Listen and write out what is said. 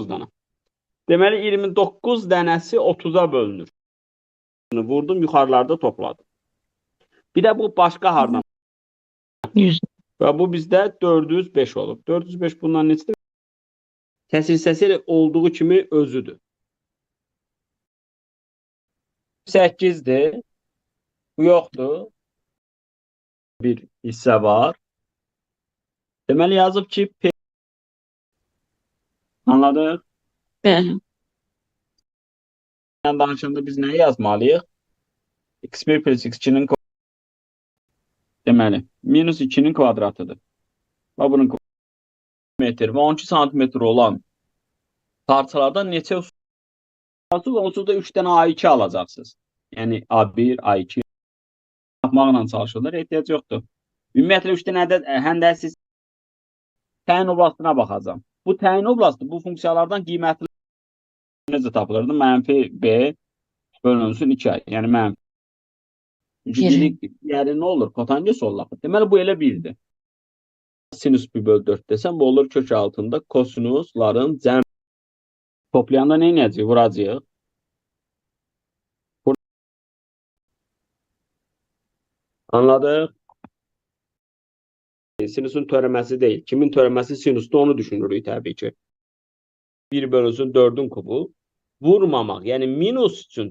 16 dana. Deməli 29 dənəsi 30-a bölünür. Vurdum, yuxarılarda topladım. Bir də bu başqa hardan? 100. Və bu bizdə 405 olub. 405 bundan neçədir? Kəsir hissəsi olduğu kimi özüdür. 8'dir. Bu yoxdur. Bir hissə var. Deməli yazıb ki, P. Anladıq? Bəli. Yəni danışanda biz nəyi yazmalıyıq? x1 plus x2'nin deməli, minus 2'nin kvadratıdır. Və bunun metr və 12 santimetr olan parçalardan neçə onsuz da 3 dənə A2 alacaqsınız. Yəni A1, A2 yapmaqla çalışırlar, ehtiyac yoxdur. Ümumiyyətlə 3 dənə ədəd həndəsiz təyin oblastına baxacağım. Bu təyin oblastı bu funksiyalardan qiymətli necə tapılırdı? Mənfi B bölünsün 2A. Yəni mənfi. Yəni nə olur? Kotanges olur. Deməli bu elə 1'dir. Sinüs 1 bölü 4 desəm, bu olur kök altında kosinusların cəmi. Toplayanda nə edəcəyik? Vuracağıq. Anladıq? Sinüsün törəməsi deyil. Kimin törəməsi sinüsdə onu düşünürük təbii ki. 1 bölünsün 4'ün kubu. Vurmamaq, yəni minus üçün